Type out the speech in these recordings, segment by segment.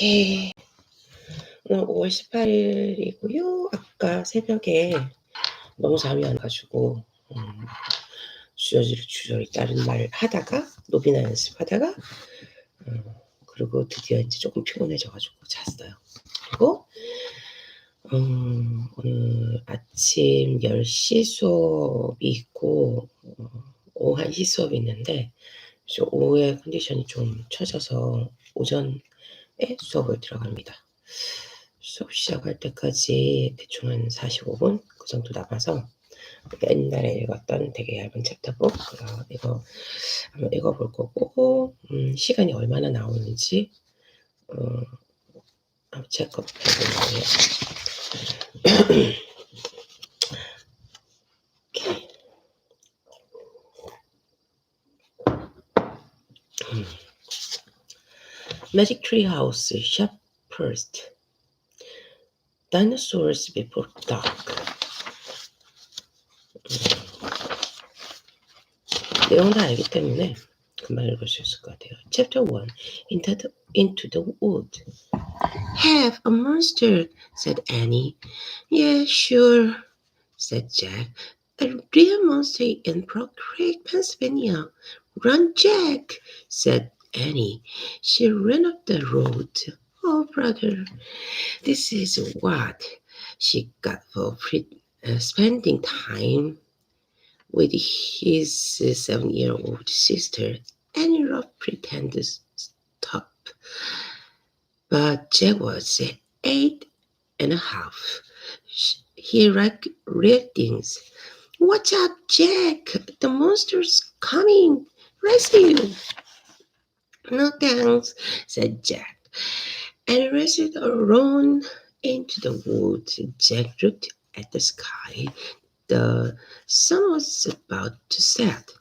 오케이. 오늘 5월 18일이고요. 아까 새벽에 너무 잠이 안 가지고 주저리 다른 말 하다가 노비나 연습하다가 그리고 드디어 이제 조금 피곤해져 가지고 잤어요. 그리고 오늘 아침 10시 수업이 있고 오후 1시 수업이 있는데 오후에 컨디션이 좀 처져서 오전에 수업을 들어갑니다. 수업 시작할 때까지 대충 한 45분 그 정도 남아서 옛날에 읽었던 되게 얇은 챕터북 이거 한번 읽어볼 거고 시간이 얼마나 나오는지 한번 체크해 보려고 해요. Magic Tree House, shop first. Dinosaurs before dark. 내용 다 알기 때문에 금방 읽을 수 있을 것 같아요. Chapter 1. Into the wood. Have a monster, said Annie. Yeah, sure, said Jack. A real monster in Brook Creek, Pennsylvania. Run, Jack, said Annie. She ran up the road. Oh, brother, this is what she got for spending time with his 7-year-old sister. Annie Ruff pretended to stop, but Jack was 8.5. He liked real things. Watch out, Jack! The monster's coming! Rescue! No thanks, said Jack, and raced alone into the woods. Jack looked at the sky. The sun was about to set.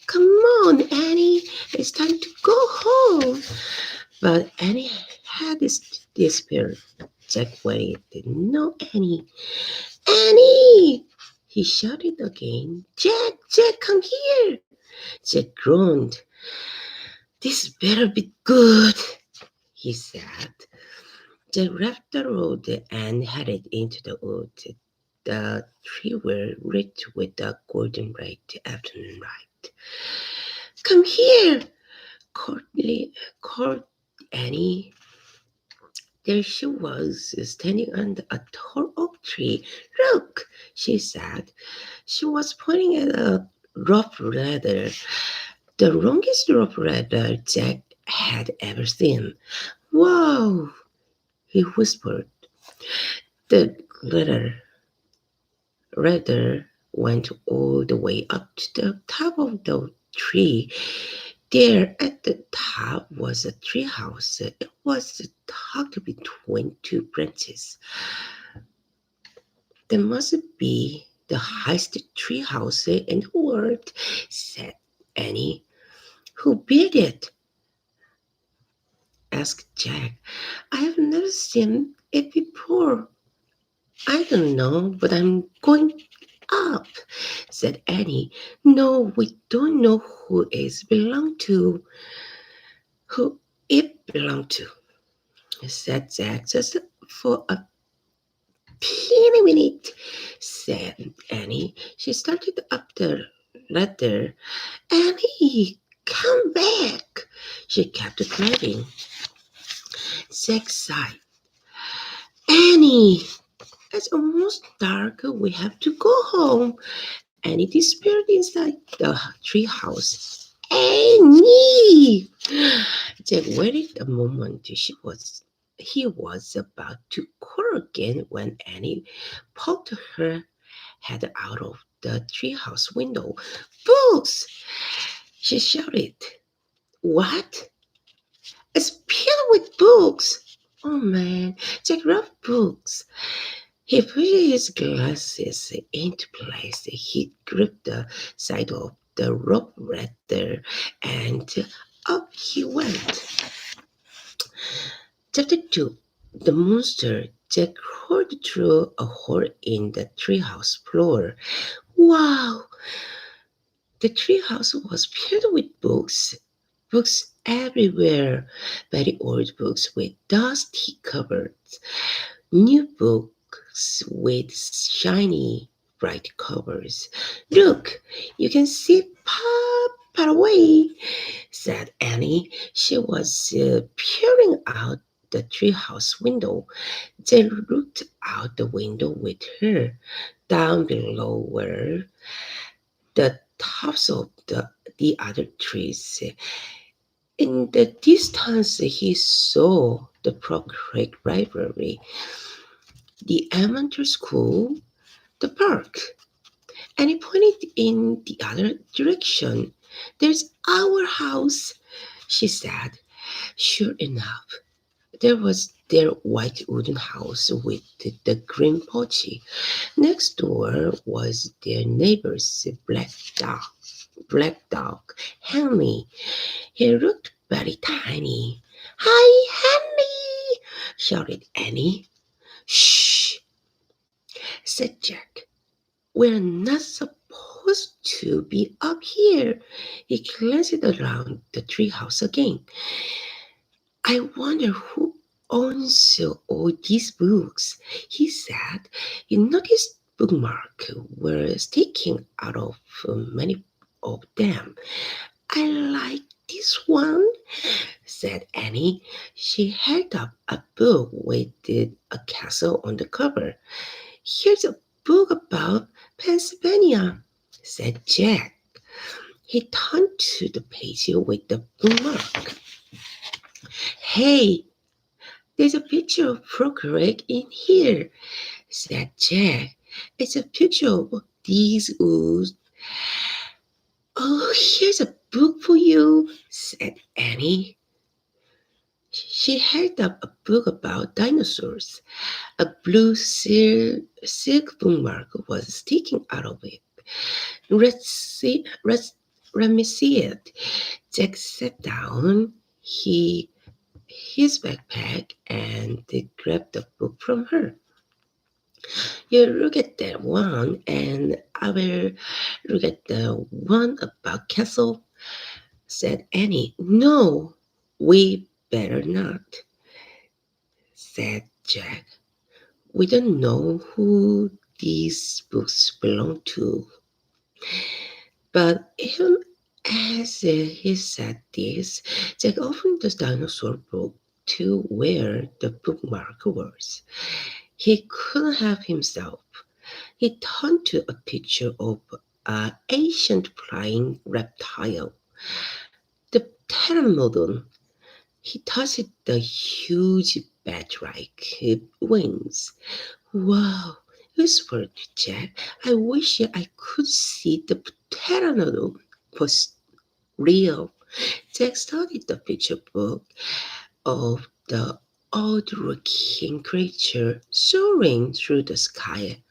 Come on, Annie, it's time to go home. But Annie had disappeared. Jack waited. No, Annie. Annie! He shouted again. Jack, come here. Jack groaned. This better be good, he said. Jack left the road and headed into the woods. The trees were lit with the golden red afternoon light. Come here, called Annie. There she was, standing under a tall oak tree. Look, she said. She was pointing at a rope ladder, the longest rope ladder Jack had ever seen. Wow, he whispered. The ladder went all the way up to the top of the tree. There at the top was a tree house. It was tucked between two branches. There must be the highest tree house in the world, said Annie. Who built it? Asked Jack. I have never seen it before. I don't know, but I'm going up, said Annie. No, we don't know who it belonged to, said Jack. Just for a teeny minute, said Annie. She started up the ladder. Annie, come back. She kept crying. Jack sighed. Annie, it's almost dark. We have to go home. Annie disappeared inside the tree house. Annie! Jack waited a moment. He was about to call again when Annie poked her head out of the treehouse window. Books! She shouted. What? It's filled with books. Oh man, Jack loved books. He put his glasses into place. He gripped the side of the rope ladder and up he went. Chapter 2. The monster. Jack crawled through a hole in the treehouse floor. Wow! The treehouse was filled with books everywhere. Very old books with dusty covers, new books with shiny, bright covers. Look, you can see Papa away, said Annie. She was peering out the treehouse window. They looked out the window with her. Down below were the tops of the other trees. In the distance, he saw the Frog Creek Library, the elementary school, the park, and he pointed in the other direction. There's our house, she said. Sure enough, there was their white wooden house with the green porch. Next door was their neighbor's black dog, Henry. He looked very tiny. Hi, Henry! Shouted Annie. Shh, said Jack. We're not supposed to be up here. He glanced around the treehouse again. I wonder who owns all these books, he said. He noticed bookmarks were sticking out of many of them. I like this one, said Annie. She held up a book with a castle on the cover. Here's a book about Pennsylvania, said Jack. He turned to the page with the bookmark. Hey, there's a picture of Frog Creek in here, said Jack. It's a picture of these woods. Oh, here's a book for you, said Annie. She held up a book about dinosaurs. A blue silk bookmark was sticking out of it. Let me see it. Jack sat down. His backpack and grabbed the book from her. You look at that one, and I will look at the one about Castle, said Annie. No, we better not, said Jack. We don't know who these books belong to. But even as he said this, Jack opened the dinosaur book to where the bookmark was. He couldn't help himself. He turned to a picture of an ancient flying reptile, the pteranodon. He touched the huge bat-like wings. Wow, whispered Jack. I wish I could see the pteranodon for real. Jack studied the picture book of the odd-looking creature soaring through the sky.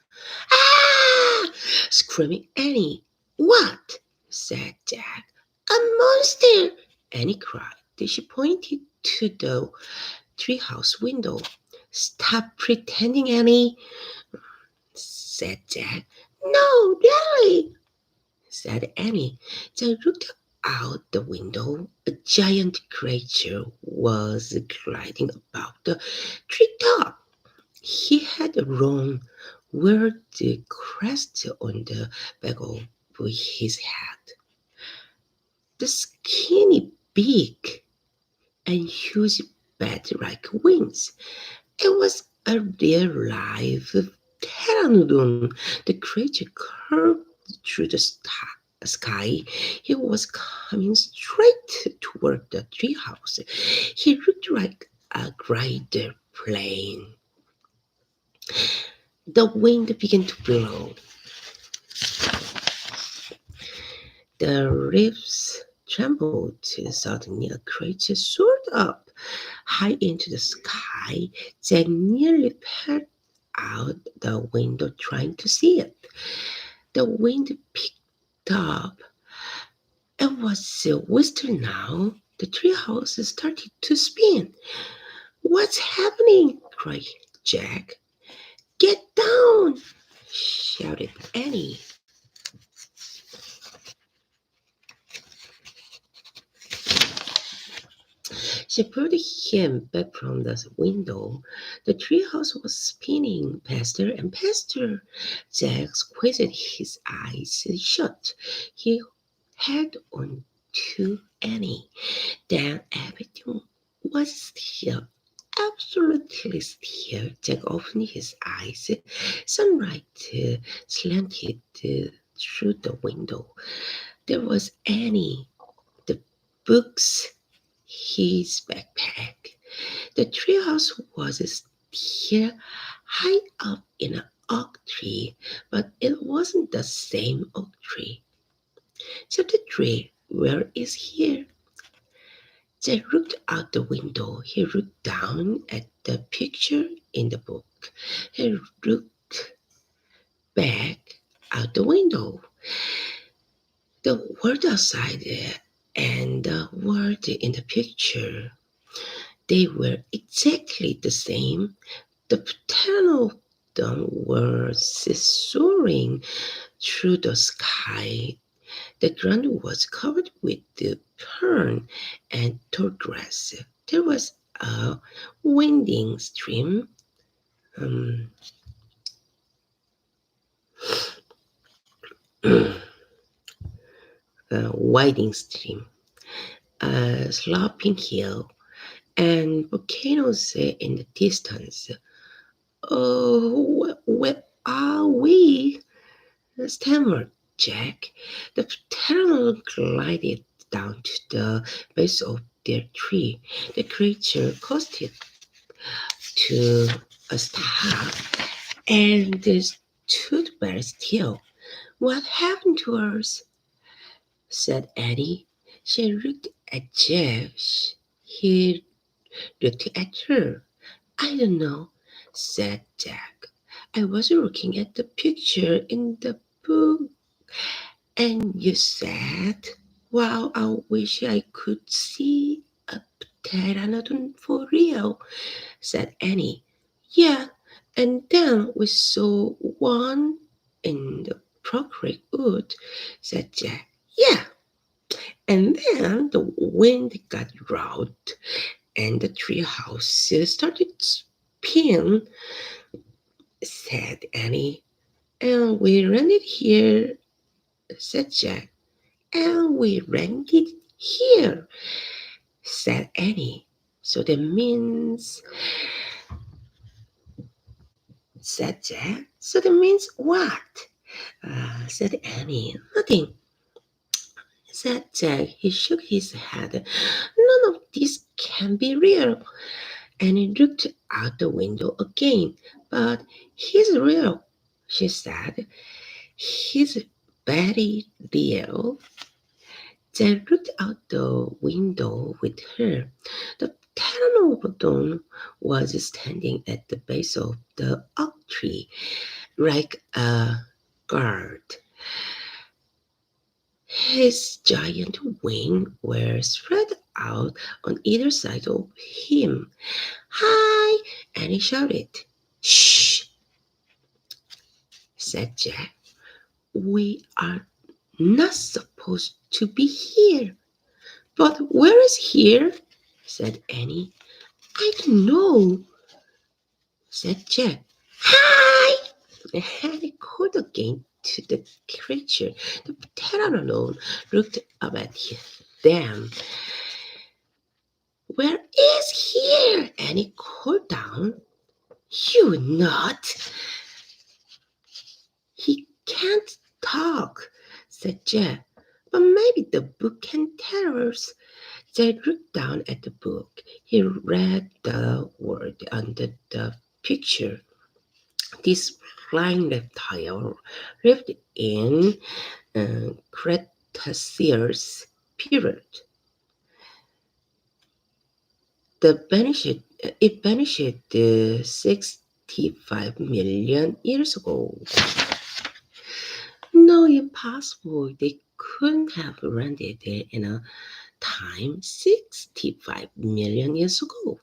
Ah! Screaming Annie. What? Said Jack. A monster! Annie cried. She pointed to the treehouse window. Stop pretending, Annie, said Jack. No, really, said Annie. They looked out the window. A giant creature was gliding above the treetop. He had a long, weird crest on the back of his head. The skinny beak and huge bat-like wings. It was a real live pteranodon. The creature curved through the sky. He was coming straight toward the treehouse. He looked like a great plane. The wind began to blow. The leaves trembled. Suddenly a creature soared up high into the sky. Jack nearly fell out the window trying to see it. The wind picked up. It was whistling now. The treehouse started to spin. What's happening? Cried Jack. Get down! Shouted Annie. She pulled him back from the window. The treehouse was spinning faster and faster. Jack squeezed his eyes shut. He held on to Annie. Then everything was still, absolutely still. Jack opened his eyes. Sunlight slanted through the window. There was Annie, the books, his backpack. The treehouse was still high up in an oak tree, but it wasn't the same oak tree. Chapter 3, where is here? Jack looked out the window. He looked down at the picture in the book. He looked back out the window. The world outside and the world in the picture, they were exactly the same. The pteranodon was soaring through the sky. The ground was covered with the fern and tall grass. There was a winding stream, um, a winding stream, a sloping hill, and volcanoes in the distance. Oh, where are we? Stammered Jack. The pterodon glided down to the base of their tree. The creature coasted to a stop and stood very still. What happened to us? Said Eddie. She looked at Jack. He looked at her. I don't know, said Jack. I was looking at the picture in the book. And you said, wow, I wish I could see a pteranodon for real, said Annie. Yeah, and then we saw one in the Procreate Wood, said Jack. Yeah, and then the wind got loud and the treehouse started to spin, said Annie. And we landed here, said Jack. And we landed here, said Annie. So that means, said Jack. So that means what? Said Annie. Nothing, said Jack. He shook his head. None of this can be real. And he looked out the window again. But he's real, she said. He's very real. Jack looked out the window with her. The pteranodon was standing at the base of the oak tree, like a guard. His giant wings were spread out on either side of him. Hi! And he shouted. Shh! Said Jack. We are not supposed to be here. But where is here? Said Annie. I don't know, said Jack. Hi! And he called again to the creature. The pteranodon looked up at them. Where is here? And he called down. You not! He can't talk, said Jack. But maybe the book can tell us. Jack looked down at the book. He read the word under the picture. This flying reptile lived in Cretaceous period. It vanished 65 million years ago. No, impossible. They couldn't have landed there in a time 65 million years ago.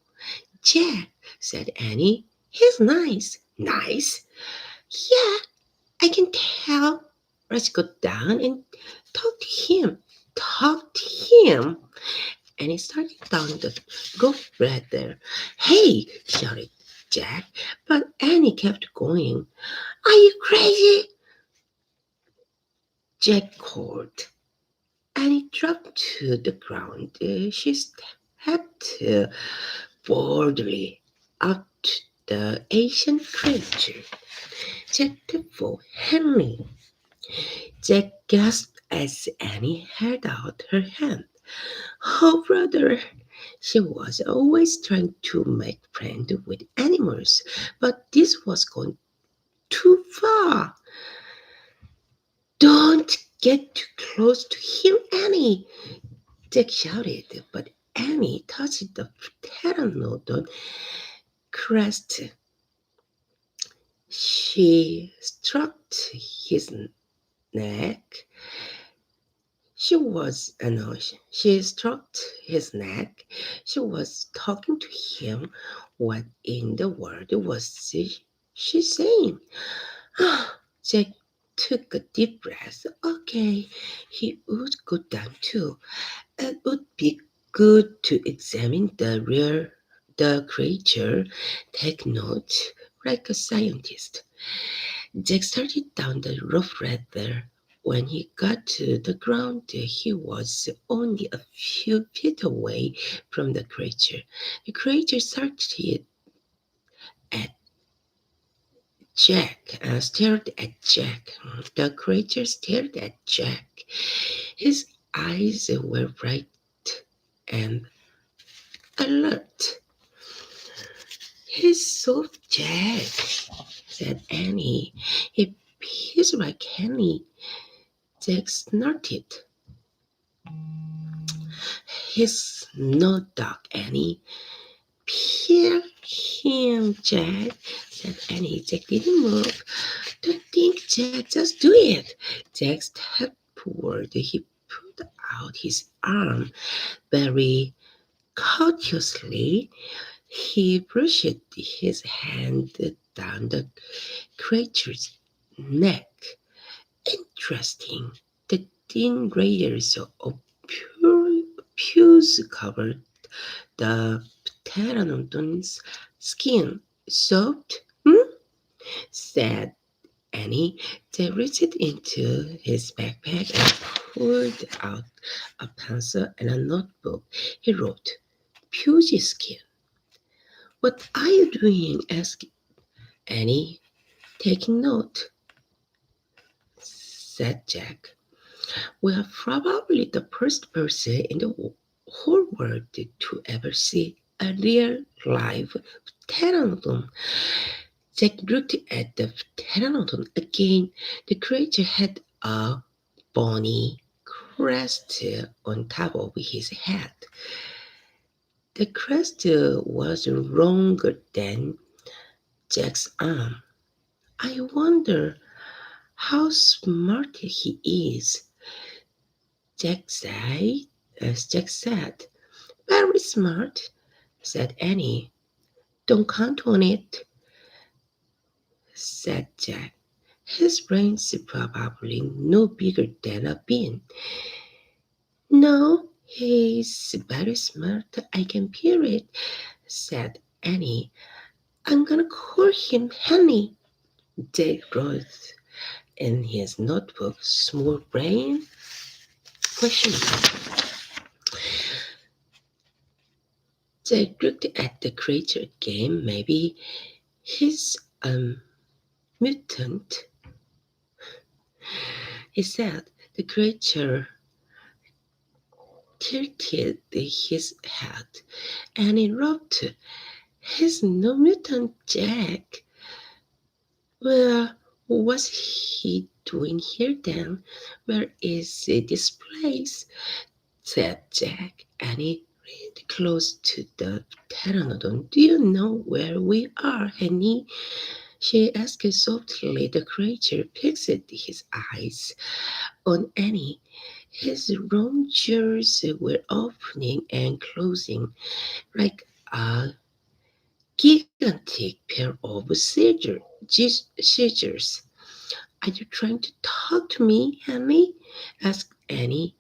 Jack, said Annie. He's nice. Nice? Yeah, I can tell. Let's go down and talk to him. Talk to him. and he started down the rough ladder. "Hey!" shouted Jack, but Annie kept going. "Are you crazy?" Jack called. Annie dropped to the ground. She stepped boldly up to the Asian creature. Jack for Henry. Jack gasped as Annie held out her hand. "Oh, brother!" She was always trying to make friends with animals, but this was going too far. "Don't get too close to him, Annie!" Jack shouted, but Annie touched the pteranodon crest. She stroked his neck. She stroked his neck. She was talking to him. What in the world was she saying? Jack took a deep breath. Okay, he would go down too. It would be good to examine the creature, take notes like a scientist. Jack started down the rough ladder. When he got to the ground, he was only a few feet away from the creature. The creature at stared at Jack. The creature stared at Jack. His eyes were bright and alert. "He's so Jack," said Annie. "He's like Henry." Jack snorted. "He's no dog, Annie." "Peel him, Jack," said Annie. Jack didn't move. "Don't think, Jack. Just do it." Jack stepped forward. He put out his arm very cautiously. He brushed his hand down the creature's neck. Interesting. The thin layers of pus covered the pteranodon's skin. "Soft? Hmm?" said Annie. They reached into his backpack and pulled out a pencil and a notebook. He wrote, "Pussy skin." "What are you doing?" asked Annie. "Taking note," said Jack. "We are probably the first person in the whole world to ever see a real live pteranodon." Jack looked at the pteranodon again. The creature had a bony crest on top of his head. The crest was longer than Jack's arm. "I wonder how smart he is," Jack said. Jack said. "Very smart," said Annie. "Don't count on it," said Jack. "His brain's probably no bigger than a bean." "No, he's very smart. I can hear it," said Annie. "I'm gonna call him Henny." Jack wrote in his notebook, "Small brain?" Question. Jack looked at the creature again. "Maybe he's a mutant," he said. The creature tilted his head and interrupted. "He's no mutant, Jack." "Well, what's he doing here then? Where is this place?" said Jack, and he read close to the pteranodon. "Do you know where we are, Henny?" she asked softly. The creature fixed his eyes on Annie. His round jaws were opening and closing like a gigantic pair of scissors. "Are you trying to talk to me, Annie?" asked Annie.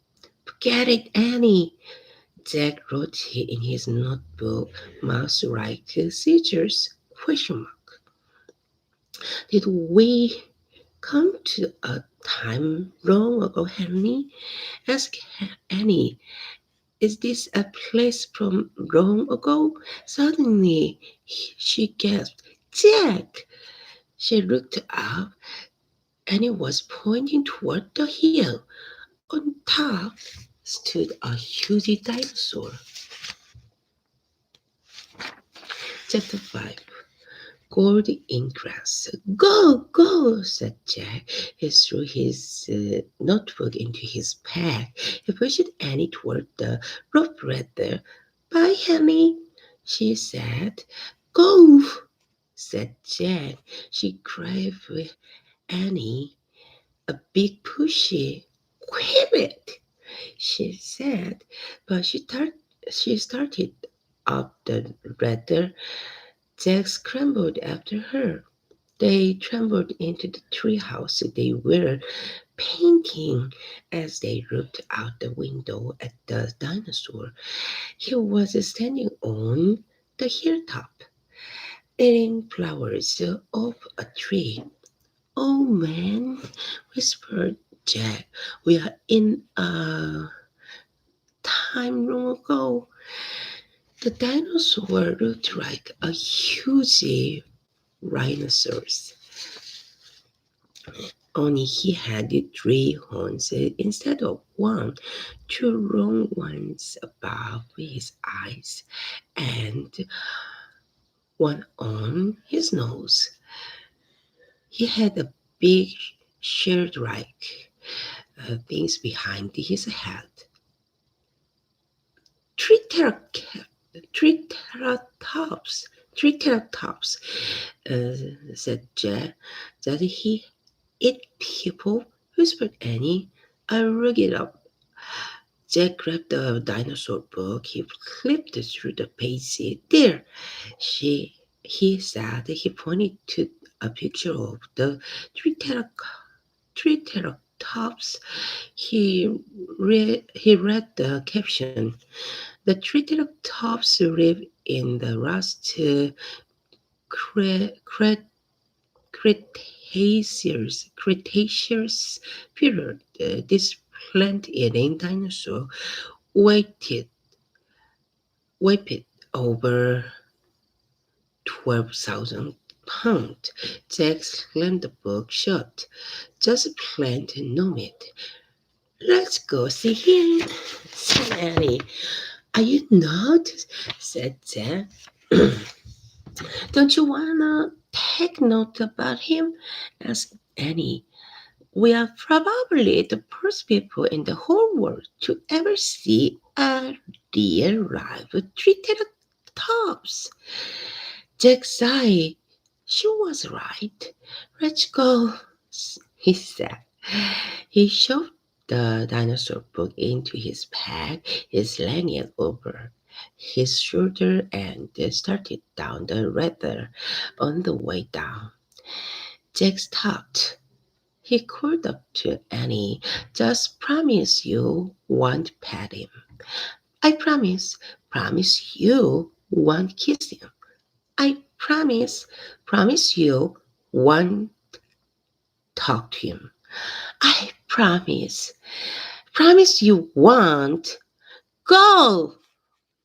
"Forget it, Annie." Jack wrote in his notebook, "Mouse like scissors?" Question mark. Did we come to a time long ago, Henry? Asked Annie. Is this a place from long ago? Suddenly she gasped, "Jack!" She looked up and it was pointing toward the hill. On top stood a huge dinosaur. Chapter 5. Gold in grass. "Go, go," said Jack. He threw his notebook into his pack. He pushed Annie toward the rope ladder. "Bye, Annie," she said. "Go," said Jack. She gave Annie a big pushy. "Quit it," she said, but she started up the ladder. Jack scrambled after her. They trembled into the treehouse. They were painting as they looked out the window at the dinosaur. He was standing on the hilltop, eating flowers off a tree. "Oh man," whispered Jack, "we are in a time long ago." The dinosaur looked like a huge rhinoceros. Only he had three horns instead of one, two long ones above his eyes, and one on his nose. He had a big shield-like things behind his head. Triceratops, triceratops, triceratops, said Jack. That he eat people? Whispered Annie. "I'll look it up." Jack grabbed the dinosaur book. He flipped through the pages. "There!" He said. He pointed to a picture of the triceratops. He read the caption. "The triceratops live in the last Cretaceous period. This plant-eating dinosaur weighed weighed over 12,000 pounds. Jack slammed the book shut. "Just plant no meat." "Let's go see him," said Annie. "Are you not?" said Jack. "Don't you wanna take note about him?" asked Annie. "We are probably the first people in the whole world to ever see a real live triceratops." Jack sighed. She was right. "Let's go," he said. He shoved the dinosaur book into his pack. He slung it over his shoulder and started down the ladder. On the way down, Jack stopped. He called up to Annie. "Just promise you won't pet him." "I promise." "Promise you won't kiss him." "I promise." "Promise you won't talk to him." "I promise." "Promise you won't." "Go!"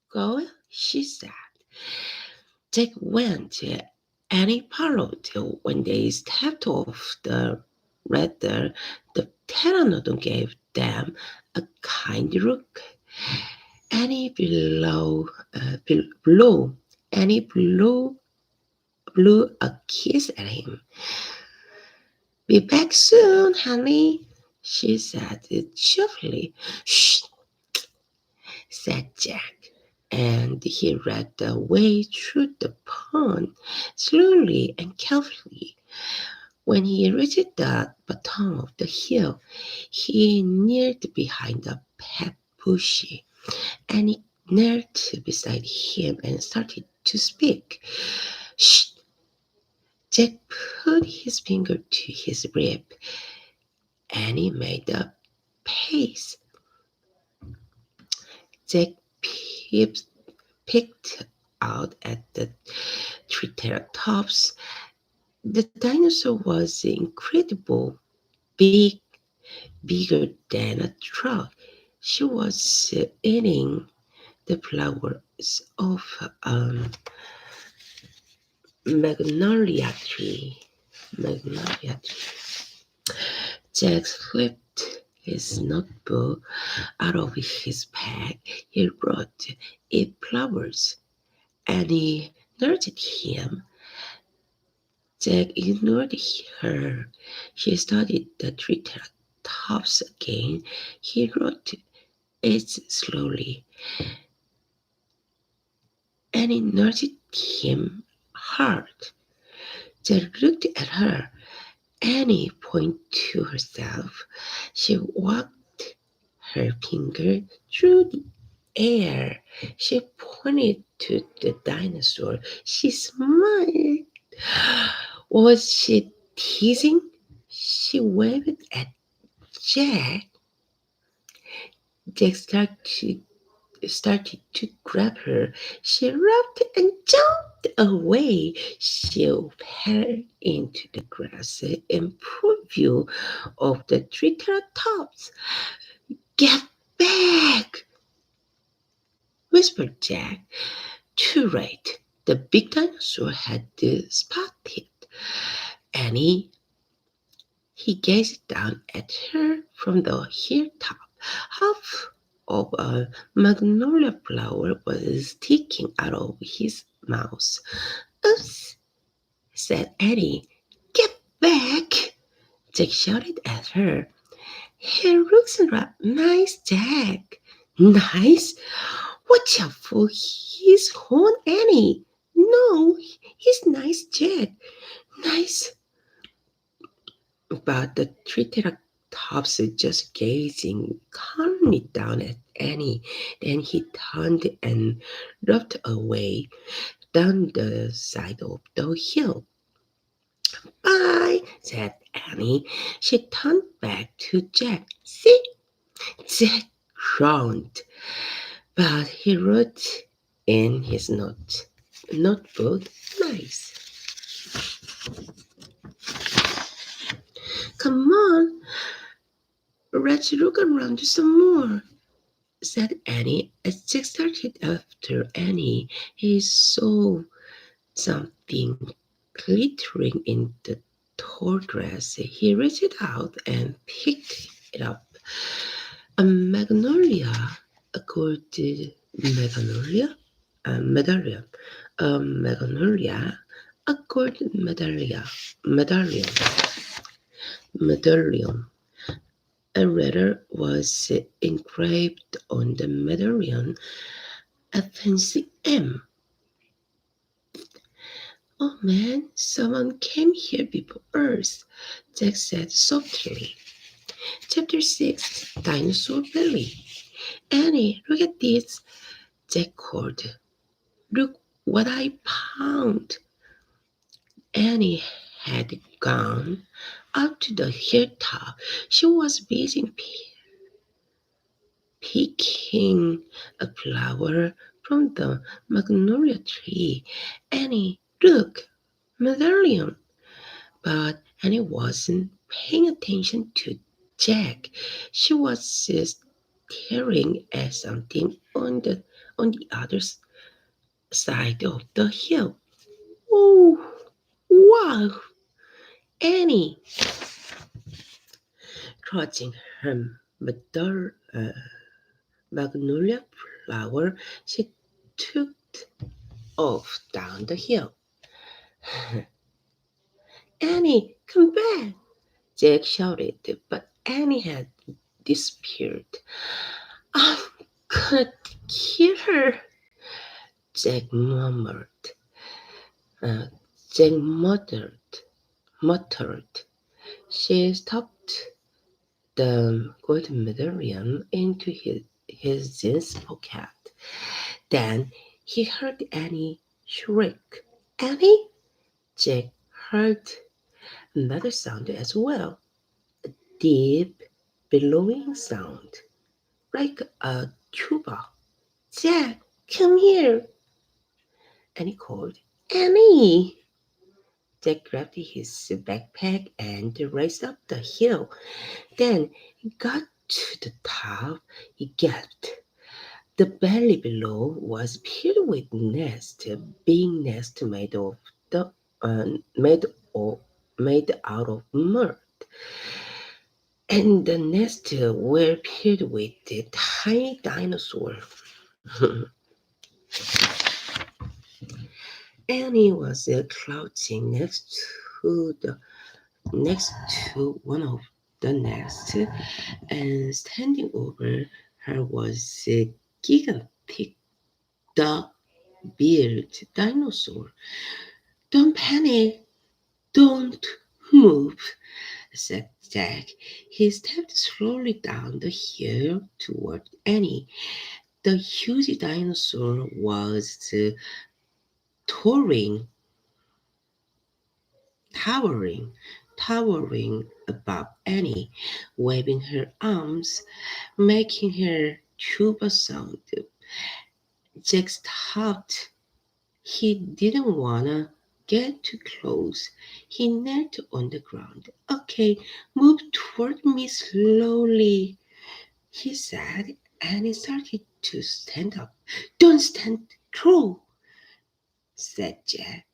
"Go," she said. Jack went. Annie followed. When they stepped off the ladder, the pteranodon gave them a kind look. Annie Annie blew a kiss at him. "Be back soon, honey," she said cheerfully. "Shh," said Jack, and he led the way through the pond, slowly and carefully. When he reached the bottom of the hill, he knelt behind a pet bush. Annie knelt beside him and started to speak. "Shh!" Jack put his finger to his lip. Annie made a pace. Jack peeped, picked out at the Triceratops. The dinosaur was incredible, big, bigger than a truck. She was eating the flowers of um, magnolia tree. Magnolia tree. Jack flipped his notebook out of his bag. He wrote "Eat flowers," and he nudged him. Jack ignored her. She studied the triceratops again. He wrote it slowly, and he nudged him hard. Jack looked at her. Annie pointed to herself. She walked her finger through the air. She pointed to the dinosaur. She smiled. Was she teasing? She waved at Jack. Jack started to grab her. She laughed and jumped away. She fell into the grass in full view of the triceratops. Get back! Whispered Jack. Too late. The big dinosaur had spotted Annie. He gazed down at her from the hilltop. Half of a magnolia flower was sticking out of his mouth. Oops, said Annie. Get back! Jack shouted at her. He looks nice, Jack. Nice? Watch out for his horn, Annie. No, he's nice, Jack. Nice. But the triceratops just gazing calmly down at Annie. Then he turned and looked away down the side of the hill. Bye, said Annie. She turned back to Jack. See? Jack groaned, but he wrote in his notebook, nice. Come on, let's look around some more, said Annie. As Jack started after Annie, he saw something glittering in the tall grass. He reached out and picked it up. A magnolia, a gold magnolia, a medallion, a magnolia, a gold medallion. Medallion. A letter was engraved on the medallion, a fancy M. Oh man, someone came here before us, Jack said softly. Chapter 6, Dinosaur Belly. Annie, look at this, Jack called. Look what I found. Annie had gone up to the hilltop. She was busy picking a flower from the magnolia tree. Annie, look, medallion. But Annie wasn't paying attention to Jack. She was staring at something on the other side of the hill. Oh, wow! Annie, clutching her magnolia flower, she took off down the hill. Annie, come back! Jack shouted, but Annie had disappeared. I'm gonna kill her, Jack murmured. Uh, Jack muttered. She stuffed the gold medallion into his jeans pocket. Then he heard Annie shriek. Annie? Jack heard another sound as well. A deep, bellowing sound, like a tuba. Jack, come here. And he called, Annie. Jack grabbed his backpack and raced up the hill. Then he got to the top. He gasped. The valley below was filled with nests, big nests the uh, made of, made out of mud, and the nests were filled with the tiny dinosaurs. Annie was crouching to the next to one of the nests, and standing over her was a gigantic dog-billed dinosaur. Don't panic, don't move, said Jack. He stepped slowly down the hill toward Annie. The huge dinosaur was towering, towering, towering above Annie, waving her arms, making her tuba sound. Jack stopped. He didn't wanna get too close. He knelt on the ground. Okay, move toward me slowly, he said, and he started to stand up. Don't stand, crawl, said Jack,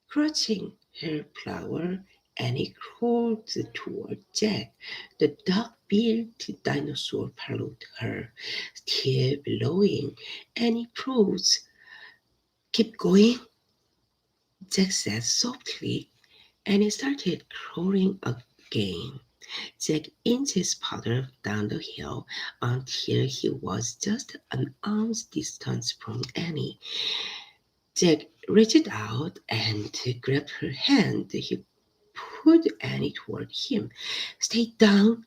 clutching her flower, and he crawled toward Jack. The dog-billed dinosaur followed her, still blowing, and he froze. Keep going, Jack said softly, and he started crawling again. Jack inches further down the hill until he was just an arm's distance from Annie. Jack reached out and grabbed her hand. He pulled Annie toward him. Stay down,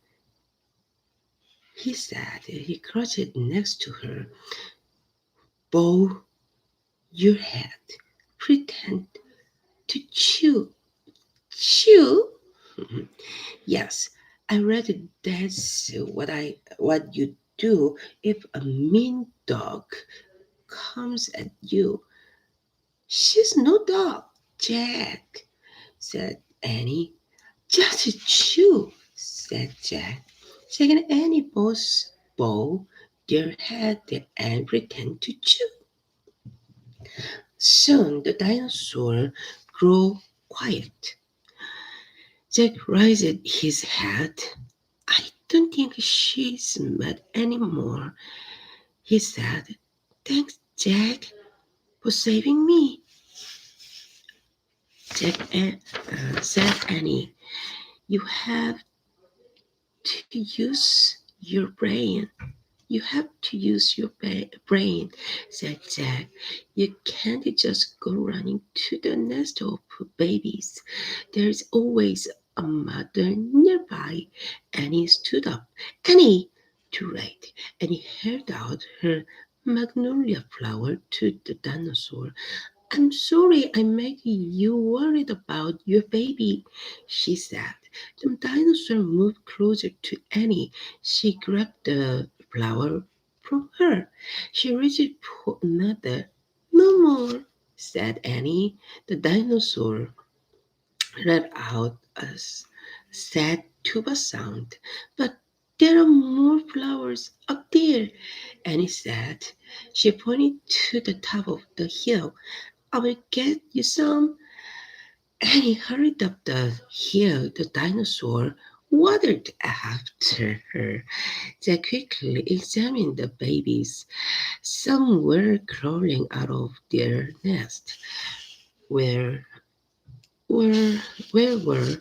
he said. He crouched next to her. Bow your head. Pretend to chew. Chew? Yes, I read that's what you do if a mean dog comes at you. She's no dog, Jack, said Annie. Just chew, said Jack. Jack and Annie both bow their head and pretend to chew. Soon the dinosaur grew quiet. Jack raised his head. I don't think she's mad anymore, he said. Thanks, Jack, for saving me. Jack said Annie, you have to use your brain. You have to use your brain, said Jack. You can't just go running to the nest of babies. There's always a mother nearby. Annie stood up. Annie! Too late. Annie held out her magnolia flower to the dinosaur. I'm sorry I made you worried about your baby, she said. The dinosaur moved closer to Annie. She grabbed the flower from her. She reached for another. No more, said Annie. The dinosaur let out a sad tuba sound. But there are more flowers up there, Annie said. She pointed to the top of the hill. I will get you some. And he hurried up the hill. The dinosaur waddled after her. They quickly examined the babies. Some were crawling out of their nest. Where were where were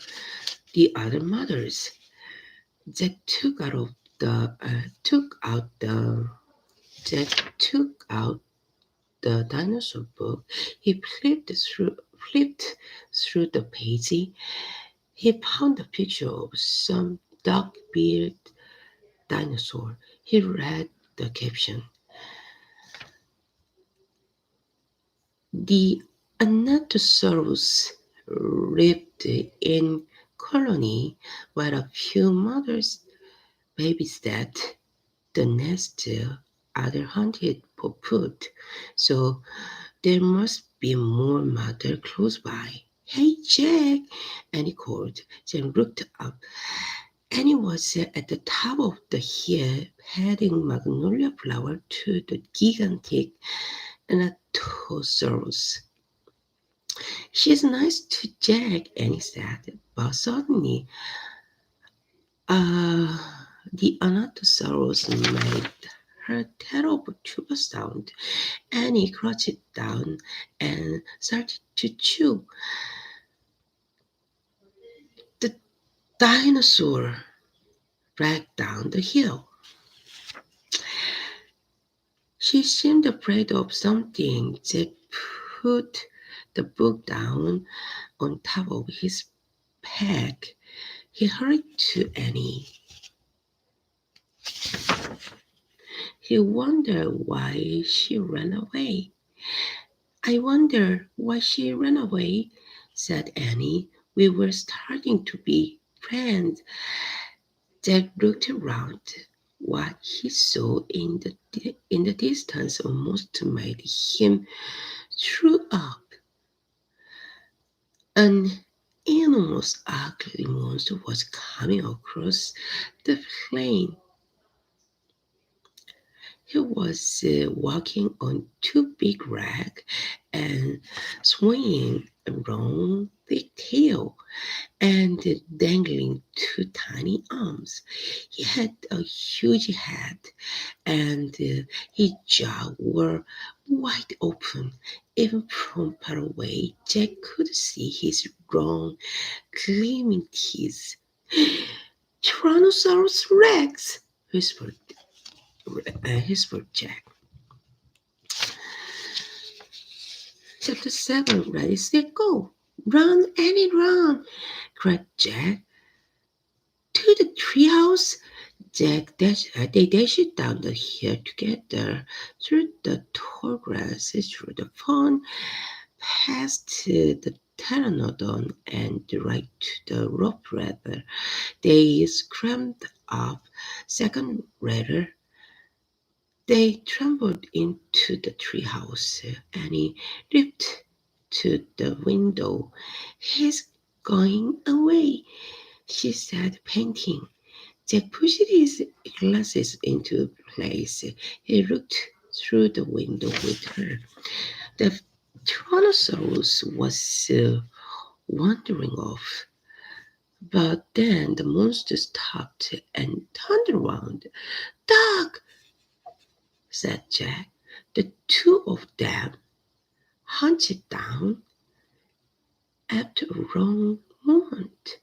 the other mothers? Jack took out the Jack took out the dinosaur book. He flipped through the page. He found a picture of some dog-billed dinosaur. He read the caption. The Anatosaurus lived in colony where a few mothers babies that the nest other hunted for food, so there must be more mother close by. Hey, Jack! Annie called. Jack looked up. Annie was at the top of the hill, heading magnolia flower to the gigantic Anatosaurus. She's nice to Jack, Annie said, but suddenly the Anatosaurus made her terrible tuba sound. Annie crouched down and started to chew. The dinosaur dragged down the hill. She seemed afraid of something. Jack put the book down on top of his pack. He hurried to Annie. He wondered why she ran away. I wonder why she ran away, said Annie. We were starting to be friends. Jack looked around. What he saw in the distance almost made him throw up. An enormous ugly monster was coming across the plain. He was walking on two big legs and swinging a long thick tail and dangling two tiny arms. He had a huge head and his jaws were wide open. Even from far away, Jack could see his long, gleaming teeth. Tyrannosaurus Rex, whispered Jack. Chapter 7, Ready, Set, Go. Run, Annie, run, cried Jack. To the treehouse. They dashed down the hill together, through the tall grass, through the pond, past the pteranodon, and right to the rope ladder. They scrambled up second ladder. They trembled into the treehouse. Annie leaped to the window. He's going away, she said, panting. Jack pushed his glasses into place. He looked through the window with her. The Tyrannosaurus was wandering off. But then the monster stopped and turned around. Duck, said Jack. The two of them hunched down. After a long moment,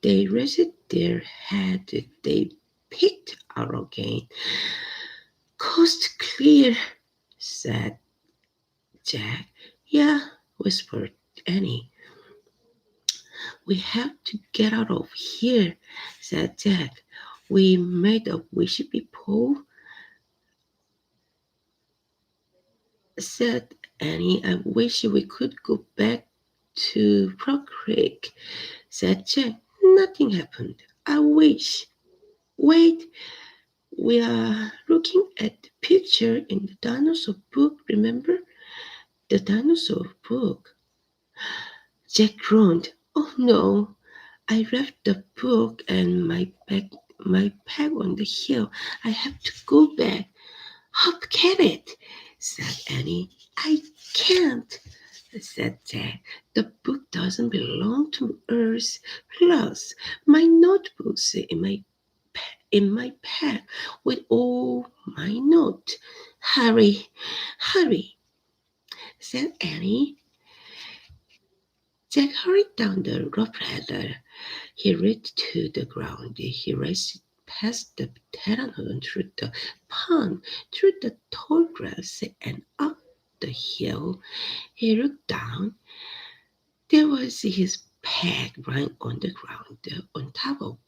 they raised their head. They peeked out again. Coast clear, said Jack. Yeah, whispered Annie. We have to get out of here, said Jack. We made a wish before, said Annie. I wish we could go back to Frog Creek, said Jack. Nothing happened. I wish. Wait, we are looking at the picture in the dinosaur book, remember? The dinosaur book. Jack groaned. Oh no, I left the book and my pack on the hill. I have to go back. Hop get it, said Annie. I can't, said Jack. The book doesn't belong to Earth. Plus, my notebooks in my pack with all my notes. Hurry, hurry, said Annie. Jack hurried down the rope ladder. He reached to the ground. He raced past the pteranodon through the pond, through the tall grass, and up the hill. He looked down. There was his pack lying on the ground. On top of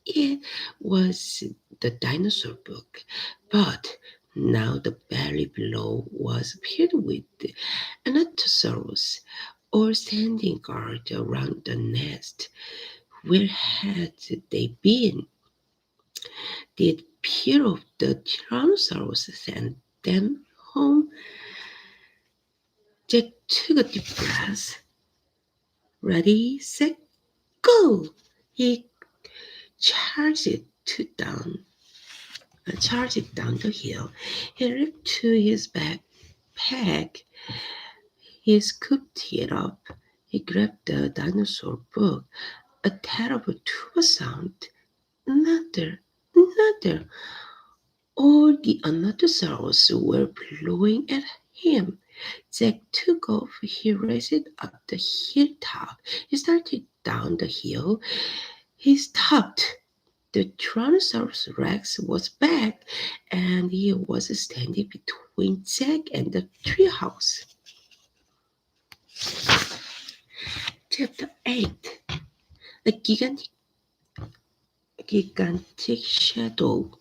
it was the dinosaur book. But now the valley below was filled with Anatosaurus, all standing guard around the nest. Where had they been? Did Peter of the Tyrannosaurus send them home. Jack took a deep breath. Ready, set, go! He charged it to down, charged it down the hill. He leaped to his backpack. He scooped it up. He grabbed the dinosaur book. A terrible tuba sound. Another, another. All the anatosaurs were blowing at him. Jack took off. He raced up the hilltop. He started down the hill. He stopped. The Tyrannosaurus Rex was back, and he was standing between Jack and the treehouse. Chapter 8. A gigantic shadow.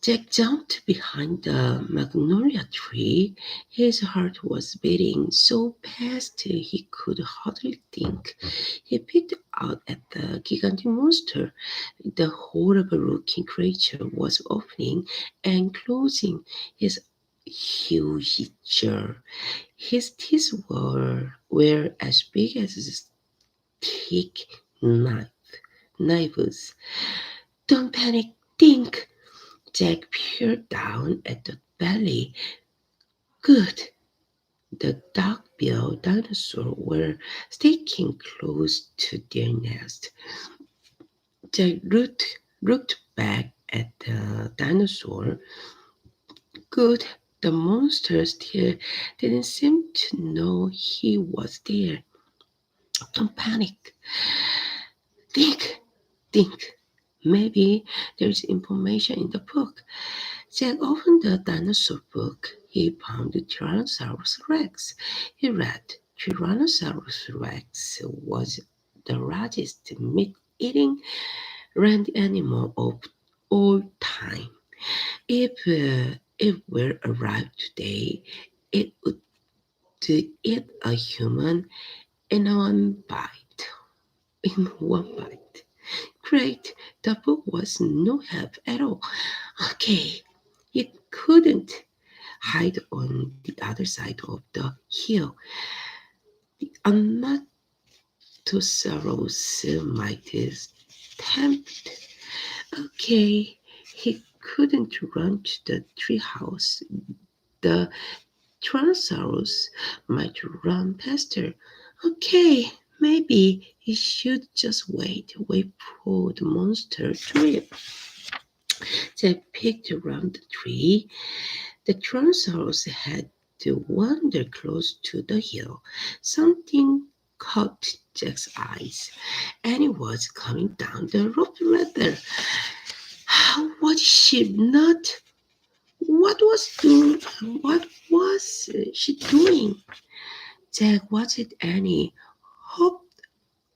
Jack jumped behind the magnolia tree. His heart was beating so fast he could hardly think. He peeked out at the gigantic monster. The horrible-looking creature was opening and closing his huge jaw. His teeth were as big as thick knives. Don't panic, think! Jack peered down at the belly. Good. The dark-billed dinosaurs were sticking close to their nest. Jack looked back at the dinosaur. Good. The monster still didn't seem to know he was there. Don't panic. Think. Maybe there's information in the book. Jack opened the dinosaur book. He found the Tyrannosaurus Rex. He read, Tyrannosaurus Rex was the largest meat-eating land animal of all time. If it were alive today, it would eat a human in one bite. In one bite. Great, the book was no help at all. Okay, it couldn't hide on the other side of the hill. The Anatosaurus might tempt. Okay, he couldn't run to the treehouse. The Tyrannosaurus might run faster. Okay, maybe he should just wait for the monster to leave. They peeked around the tree. The Tyrannosaurus had to wander close to the hill. Something caught Jack's eyes, and it was coming down the rope ladder. How was she not? What was she doing? Jack watched Annie hop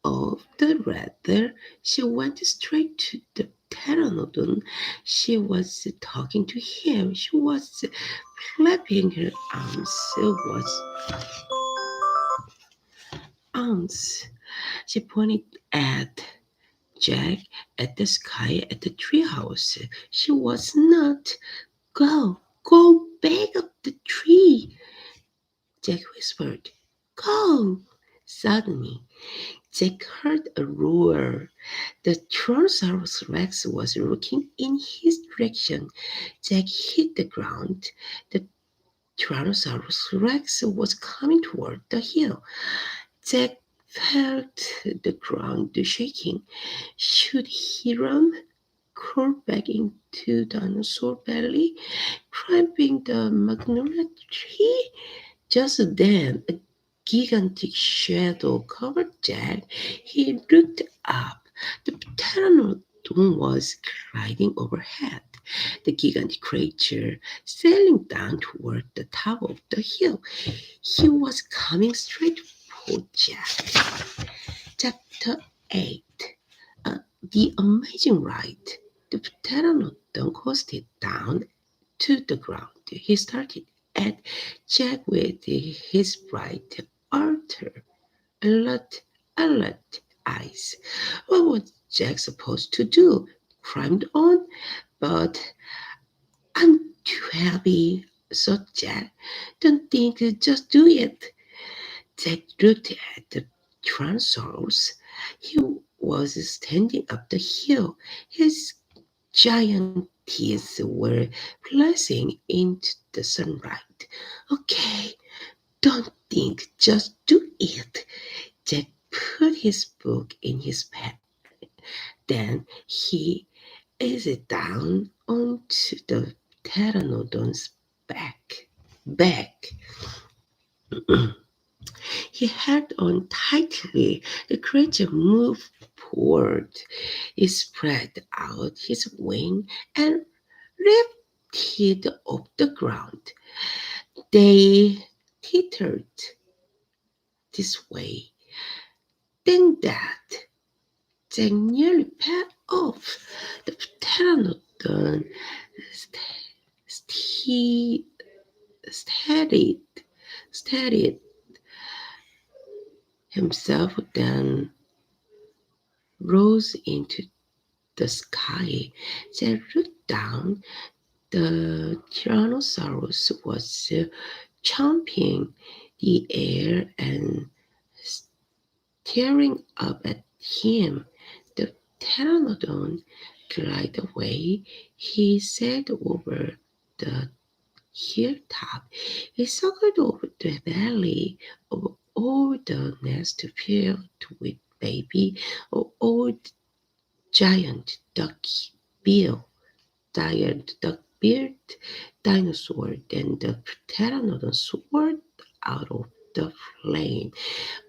off the ladder. She went straight to the pteranodon. She was talking to him. She was flapping her arms. She pointed at Jack, at the sky, at the treehouse. She was not. Go back up the tree, Jack whispered. Go! Suddenly, Jack heard a roar. The Tyrannosaurus Rex was looking in his direction. Jack hit the ground. The Tyrannosaurus Rex was coming toward the hill. Jack felt the ground shaking. Should he run? Crawl back into dinosaur belly? Climbing the magnolia tree? Just then, a gigantic shadow covered Jack. He looked up. The pteranodon was gliding overhead. The gigantic creature sailing down toward the top of the hill. He was coming straight for Jack. Chapter 8. The Amazing Ride. The pteranodon coasted down to the ground. He started at Jack with his bright, alert eyes. What was Jack supposed to do? Climbed on? But I'm too heavy. So Jack, don't think, just do it. Jack looked at the Tyrannosaurus. He was standing up the hill. His giant teeth were flashing into the sunlight. Okay, don't think, just do it. Jack put his book in his bag. Then he eased down onto the pteranodon's back. He held on tightly. The creature moved forward. He spread out his wing and lifted off the ground. They teetered this way, then that. They nearly fell off. The pteranodon st- steadied, steadied himself, then rose into the sky. They looked down. The Tyrannosaurus was chomping the air and staring up at him. The pteranodon glided away. He sailed over the hilltop. He circled over the valley of all the nest filled with baby of old giant bill, duck-billed dinosaur. Then the pteranodon soared out of the flame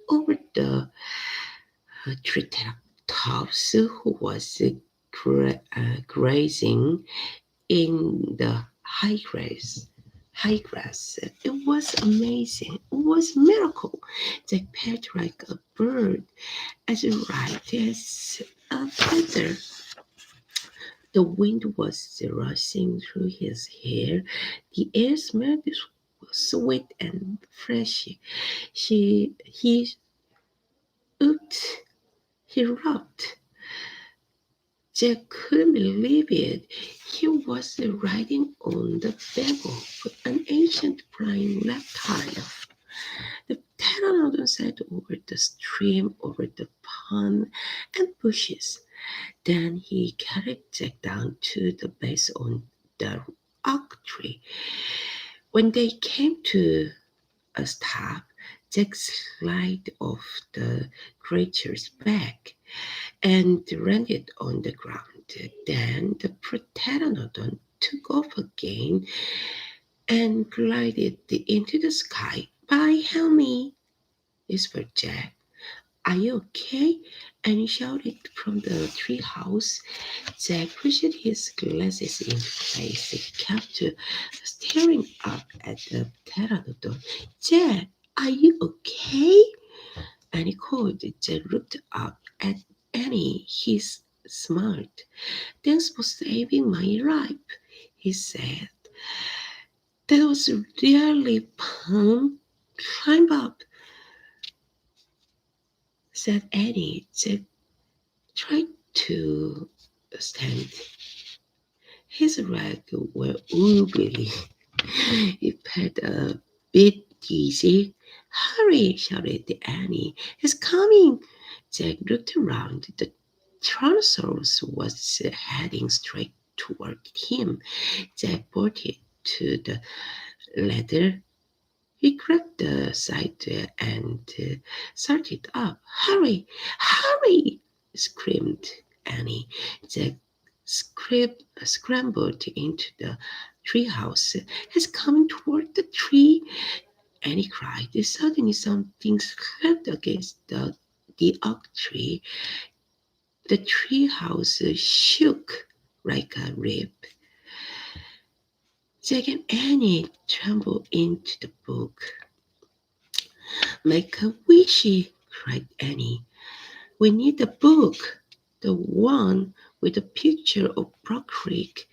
over the Triceratops, who was grazing in the high grass. It was amazing. It was a miracle. They felt like a bird, as light as a feather. The wind was rushing through his hair. The air smelled sweet and fresh. He he rubbed. Jack couldn't believe it. He was riding on the back of an ancient flying reptile. The pteranodon sailed over the stream, over the pond and bushes. Then he carried Jack down to the base of the oak tree. When they came to a stop, Jack slid off the creature's back and landed on the ground. Then the pteranodon took off again and glided into the sky. Bye, Helmy, whispered Jack. Are you okay? And he shouted from the treehouse. Jack pushed his glasses into place. He kept staring up at the pteranodon. Jack, are you okay? And he called. Jack looked up at Annie. He smiled. Thanks for saving my life, he said. That was really fun. Climb up, said Annie. Jack tried to stand. His legs were wobbly. He felt a bit dizzy. Hurry, shouted Annie. He's coming. Jack looked around. The Tyrannosaurus was heading straight toward him. Jack bolted to the ladder. He grabbed the side and started up. Hurry! Hurry! Screamed Annie. Jack scrambled into the treehouse. He's coming toward the tree, Annie cried. Suddenly something slapped against the oak tree. The treehouse shook like a rib. Jack and Annie trembled into the book. Make a wish, cried Annie. We need the book, the one with the picture of Brook Creek,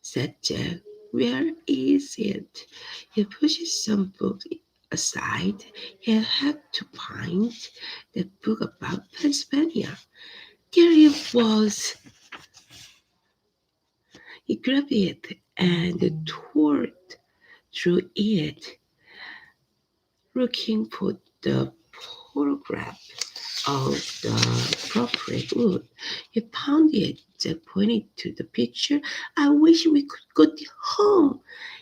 said Jack. Where is it? He pushed some books aside. He had to find the book about Pennsylvania. There it was. He grabbed it and tore it through it, looking for the photograph of the appropriate wood. He found it. Jack pointed to the picture. I wish we could go home,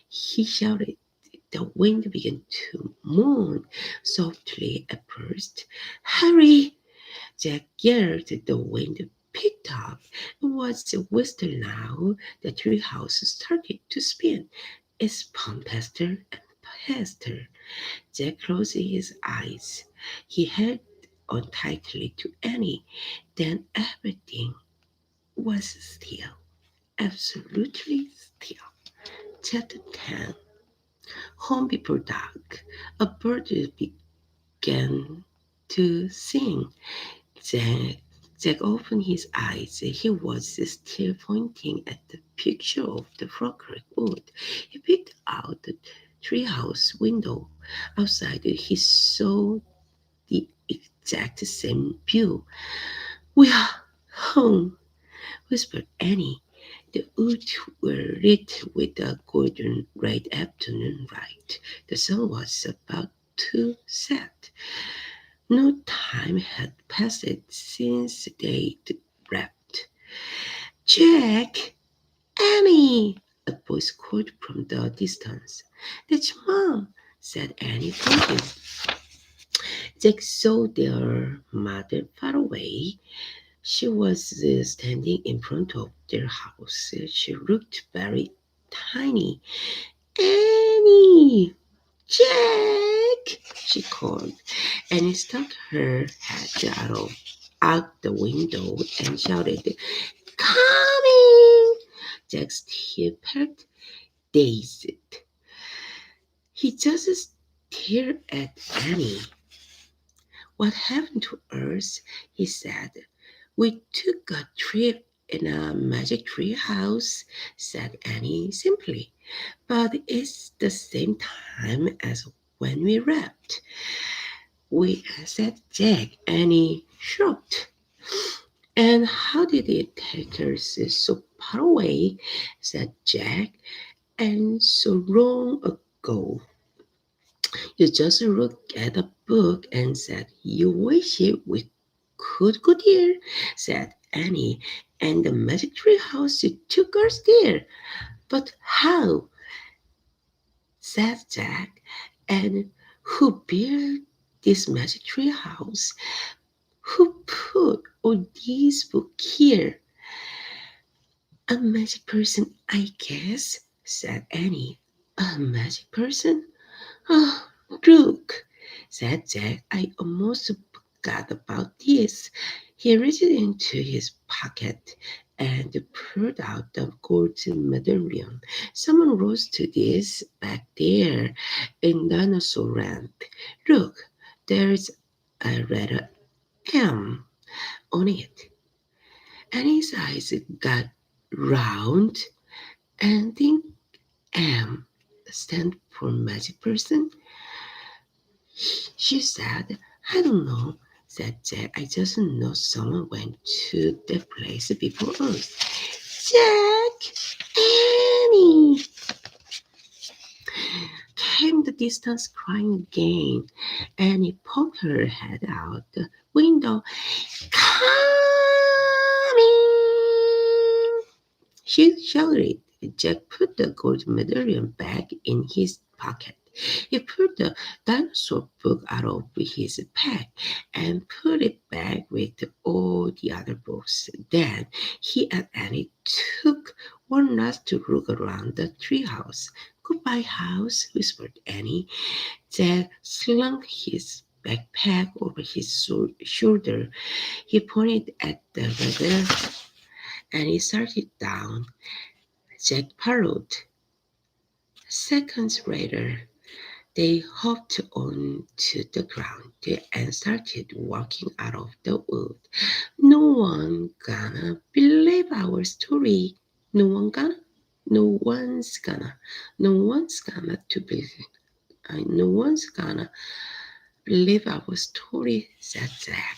he shouted. The wind began to moan softly at first. Hurry! Jack yelled. The wind picked up. It was western now. The tree house started to spin. It spun faster and faster. Jack closed his eyes. He held on tightly to Annie. Then everything was still, absolutely still. Chapter 10. Home before dark. A bird began to sing. Jack, Jack opened his eyes. He was still pointing at the picture of the Frog Wood. He picked out the treehouse window. Outside, he saw the exact same view. We are home, whispered Annie. The woods were lit with a golden red afternoon light. The sun was about to set. No time had passed since they'd wrapped. Jack! Annie! A voice called from the distance. That's Mom, said Annie, pointing. Jack saw their mother far away. She was standing in front of their house. She looked very tiny. Annie! Jack! She called. Annie stuck her head out the window and shouted, Coming! Jack still felt dazed. He just stared at Annie. What happened to us? He said. We took a trip in a magic tree house, said Annie simply. But it's the same time as when we wrapped. We said Jack. Annie shrugged. And how did it take us so far away? Said Jack. And so long ago. You just looked at a book and said, You wish we could go there, said Annie. And the magic tree house took us there. But how? Said Jack. And who built this magic tree house? Who put all these books here? A magic person, I guess, said Annie. A magic person? Oh, look, said Jack. I almost forgot about this. He reached into his pocket and pulled out the gold medallion. Someone rose to this back there in Dinosaur Ramp. Look, there's a letter M on it. And his eyes got round and think M stand for magic person. She said, I don't know, said Jack. I just know someone went to the place before us. Jack! Annie! Came the distance crying again. Annie poked her head out the window. Coming! She shouted. Jack put the gold medallion back in his pocket. He pulled the dinosaur book out of his pack and put it back with all the other books. Then he and Annie took one last look around the treehouse. Goodbye, house, whispered Annie. Jack slung his backpack over his shoulder. He pointed at the letter and he started down. Jack followed. Seconds later, they hopped onto the ground and started walking out of the wood. No one gonna believe our story. No one gonna. No one's gonna. No one's gonna to believe. No one's gonna believe our story, said Jack.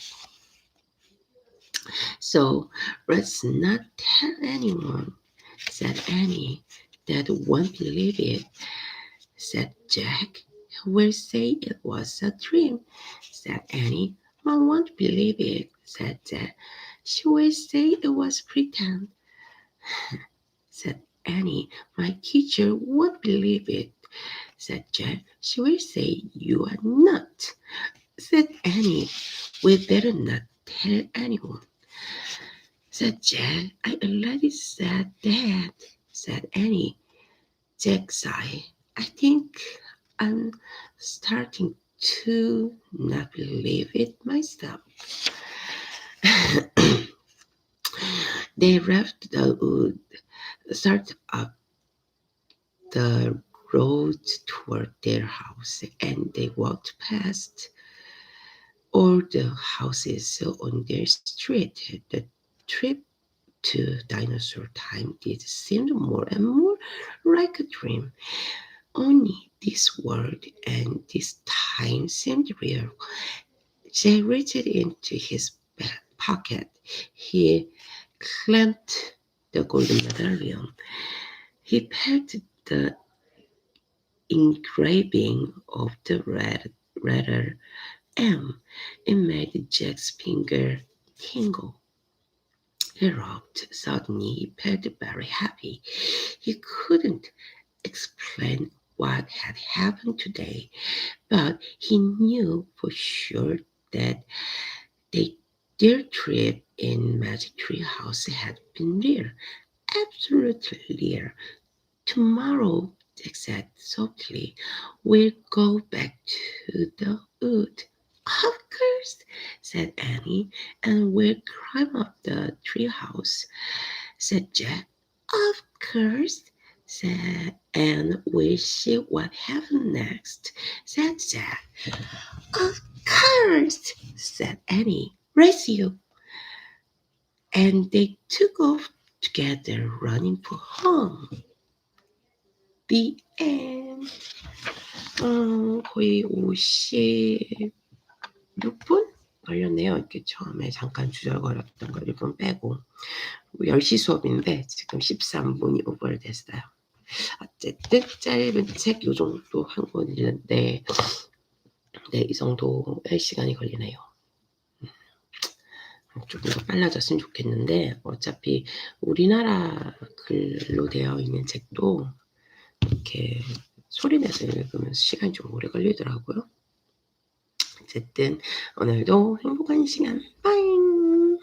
So let's not tell anyone, said Annie. That won't believe it. said Jack. We'll say it was a dream, said Annie. I won't believe it, said Jack. She will say it was pretend, said Annie. My teacher won't believe it, said Jack. She will say you are not, said Annie. We better not tell anyone, said Jack. I already said that, said Annie. Jack sighed. I think I'm starting to not believe it myself. They left the wood, started up the road toward their house, and they walked past all the houses on their street. The trip to dinosaur time did seem more and more like a dream. Only this world and this time seemed real. Jay reached into his back pocket. He clamped the golden medallion. He pecked the engraving of the letter M. It made Jack's finger tingle. He rocked. Suddenly he felt very happy. He couldn't explain what had happened today, but he knew for sure that they, their trip in Magic Tree House had been real, absolutely real. Tomorrow, Jack said softly, we'll go back to the wood. Of course, said Annie, and we'll climb up the tree house, said Jack. Of course, said and we'll see what happens next, said Jack. Of course, said Annie. Race you. And they took off together, running for home. The end. 거의 56분 걸렸네요. 이렇게 처음에 잠깐 주저거렸던 거 1분 빼고 10시 수업인데 지금 13분이 오버됐어요. 어쨌든 짧은 책 요 정도 한 권 읽는데 네, 이 정도의 시간이 걸리네요. 조금 더 빨라졌으면 좋겠는데 어차피 우리나라 글로 되어 있는 책도 이렇게 소리 내서 읽으면 시간이 좀 오래 걸리더라고요. 어쨌든 오늘도 행복한 시간 빠잉.